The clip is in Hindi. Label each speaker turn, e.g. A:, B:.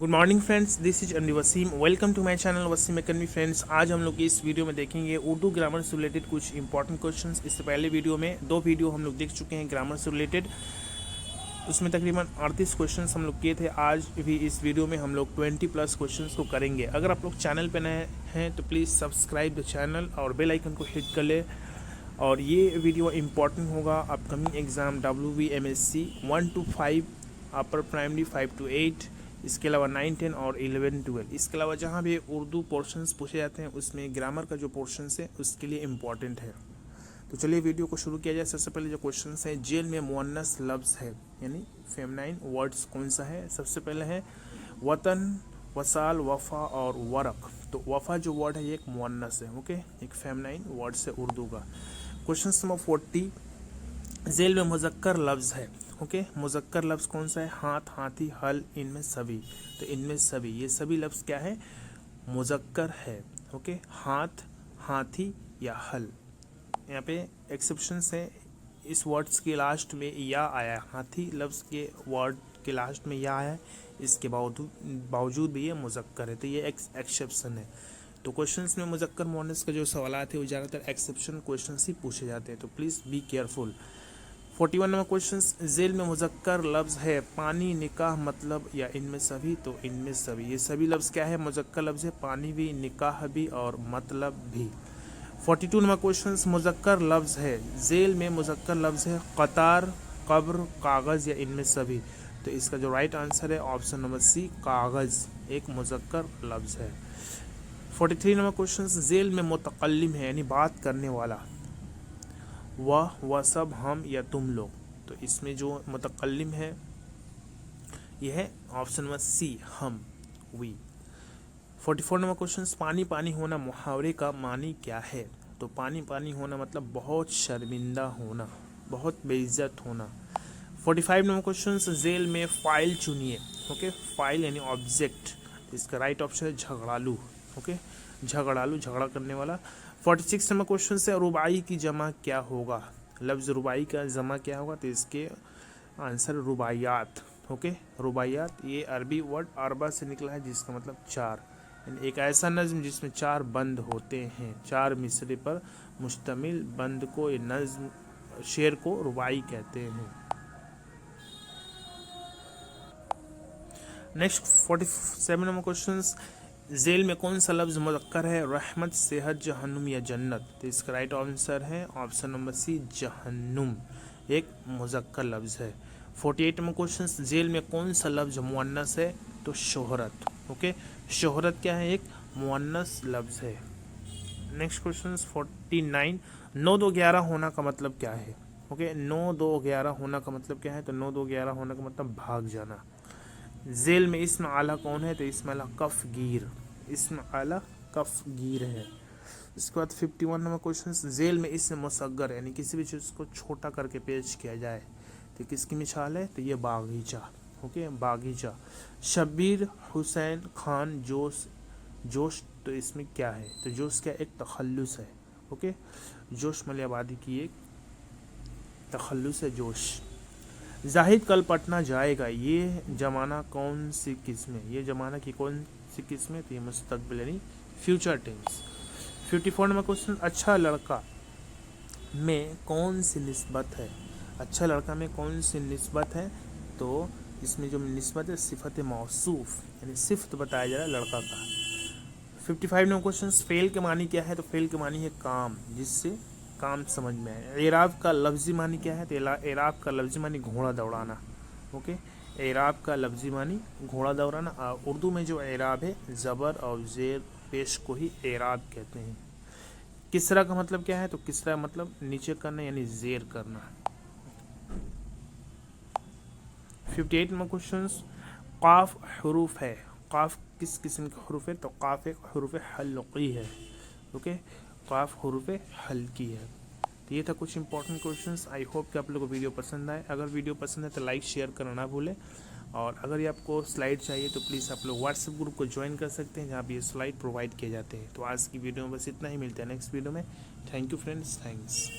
A: Good morning friends, this is MD Waseem. Welcome to my channel Waseem academy. Friends, आज हम लोग इस वीडियो में देखेंगे उर्दू ग्रामर से रिलेटेड कुछ इंपॉर्टेंट क्वेश्चंस। इससे पहले वीडियो में 2 वीडियो हम लोग देख चुके हैं ग्रामर से रिलेटेड, उसमें तकरीबन 38 क्वेश्चंस हम लोग किए थे। आज भी इस वीडियो में हम लोग 20+ क्वेश्चंस को करेंगे। अगर आप लोग चैनल पर नए हैं तो प्लीज़ सब्सक्राइब द चैनल और बेल आइकन को हिट कर ले। और ये वीडियो इंपॉर्टेंट होगा upcoming exam WBMSc 1 to 5, upper primary 5 to 8, इसके अलावा 9, 10 और 11, 12। इसके अलावा जहाँ भी उर्दू पोर्शंस पूछे जाते हैं उसमें ग्रामर का जो पोर्शंस है उसके लिए इम्पॉर्टेंट है। तो चलिए वीडियो को शुरू किया जाए। सबसे पहले जो क्वेश्चंस है, जेल में मुअन्नस लफ्ज़ है यानी फेमिनाइन वर्ड्स कौन सा है। सबसे पहले है वतन, वसाल, वफ़ा और वरक। तो वफ़ा जो वर्ड है ये एक मुअन्नस है, ओके, एक फेमिनाइन वर्ड है उर्दू का। क्वेश्चन नंबर 40, जेल में मुज़क्कर लफ्ज़ है, ओके। मुज़क्कर लफ्ज़ कौन सा है? हाथ, हाथी, हल, इनमें सभी। तो इनमें सभी, ये सभी लफ्ज़ क्या है? मुज़क्कर है, ओके। हाथ, हाथी या हल। यहाँ पे एक्सेप्शंस है, इस वर्ड्स के लास्ट में या आया, हाथी लफ्ज़ के वर्ड के लास्ट में या आया, इसके बावजूद भी ये मुज़क्कर है, तो ये एक्सेप्शन है। तो क्वेश्चंस में मुज़क्कर मुअन्नस का जो सवालात है वो ज़्यादातर एक्सेप्शन क्वेश्चंस ही पूछे जाते हैं, तो please be careful. 41 number questions, जेल में मुज़क्कर लफ्ज़ है पानी, निकाह, मतलब या इनमें सभी। तो इनमें सभी, ये सभी लफ्ज़ क्या है? मुज़क्कर लफ्ज़ है, पानी भी, निकाह भी और मतलब भी। 42 नंबर क्वेश्चंस, मुज़क्कर लफ्ज़ है जेल में मुज़क्कर लफ्ज़ है कतार, कब्र, कागज़ या इनमें सभी। तो इसका जो राइट आंसर है ऑप्शन नंबर सी, कागज़ एक मुज़क्कर लफ्ज़ है। 43 नंबर क्वेश्चन, जेल में मुतकल्लिम है यानी बात करने वाला, वह सब, हम या तुम लोग। तो इसमें जो मुतकल्लिम है यह है ऑप्शन नंबर सी, हम, वी। 44 नंबर क्वेश्चन, पानी पानी होना मुहावरे का मानी क्या है? तो पानी पानी होना मतलब बहुत शर्मिंदा होना, बहुत बेइज्जत होना। 45 नंबर क्वेश्चन, जेल में फाइल चुनिए, ओके। फाइल यानी ऑब्जेक्ट, इसका राइट ऑप्शन है झगड़ालू, ओके, झगड़ालू, झगड़ा करने वाला। 46 नंबर क्वेश्चन से रुबाई की जमा क्या होगा? लफ्ज़ रुबाई का जमा क्या होगा? तो इसके आंसर रुबायात, ओके, रुबायात। ये अरबी वर्ड अरबा से निकला है जिसका मतलब 4, यानी एक ऐसा नज़्म जिसमें 4 बंद होते हैं, 4 मिसरे पर मुश्तमिल बंद को, ये नज़्म, शेर को रुबाई कहते हैं। नेक्स्ट 47 नंबर क्वेश्चन, जेल में कौन सा लफ्ज़ मुज़क्कर है? रहमत, सेहत, जहन्नुम या जन्नत। तो इसका राइट आंसर है ऑप्शन नंबर सी, जहन्नुम एक मुज़क्कर लफ्ज़ है। 48 नंबर क्वेश्चन, जेल में कौन सा लफ्ज़ मुअन्नस है? तो शोहरत, ओके, शोहरत क्या है? एक मुअन्नस लफ्ज़ है। नेक्स्ट क्वेश्चन 49, 9, 2, 11 होना का मतलब क्या है? ओके, 9, 2, 11 होना का मतलब क्या है? तो 9, 2, 11 होने का मतलब भाग जाना। जेल में इस्म आला कौन है? तो इस्म आला कफगीर, इस्म आला कफगीर है। इसके बाद 51 नंबर क्वेश्चन, जेल में इस्म मुसग्गर यानी किसी भी चीज़ को छोटा करके पेश किया जाए तो किसकी मिसाल है? तो ये बागीचा, ओके, बागीचा। शब्बीर, हुसैन, खान, जोश, जोश। तो इसमें क्या है? तो जोश क्या? एक तखल्लुस है, ओके, जोश मलियाबादी की एक तखल्लुस है, जोश। जाहिद कल पटना जाएगा, ये ज़माना कौन सी किस्म है? ये ज़माना की कौन सी किस्म है? तो ये मुस्तकबिल यानी फ्यूचर टेंस। 54 नंबर क्वेश्चन, अच्छा लड़का में कौन सी निस्बत है? अच्छा लड़का में कौन सी निस्बत है? तो इसमें जो निस्बत है सिफत मौसूफ यानी सिफ्त बताया जा रहा है लड़का का। 55 नंबर क्वेश्चन, फेल के मानी क्या है? तो फेल के मानी है काम, जिससे काम समझ में आए। एराब का लफ्ज़ी मानी क्या है? तो एराब का लफ्ज़ी मानी घोड़ा दौड़ाना, ओके, एराब का लफ्ज़ी मानी घोड़ा दौड़ाना। उर्दू में जो एराब है ज़बर और ज़ेर पेश को ही एराब कहते हैं। किसरा का मतलब क्या है? तो किसरा मतलब नीचे करना यानी ज़ेर करना। 58 नंबर क्वेश्चन, काफ हरूफ है, काफ किस किस्म का हरूफ है? तो काफ एक हरूफ हल्की है, ओके, काफ हरूफ हल्की है। तो ये था कुछ इंपॉर्टेंट क्वेश्चंस। आई होप कि आप लोगों को वीडियो पसंद आए। अगर वीडियो पसंद है तो लाइक शेयर करना ना भूलें, और अगर ये आपको स्लाइड चाहिए तो प्लीज़ आप लोग व्हाट्सएप ग्रुप को ज्वाइन कर सकते हैं जहाँ पे ये स्लाइड प्रोवाइड किए जाते हैं। तो आज की वीडियो में बस इतना ही, मिलते हैं नेक्स्ट वीडियो में। Thank you friends, thanks.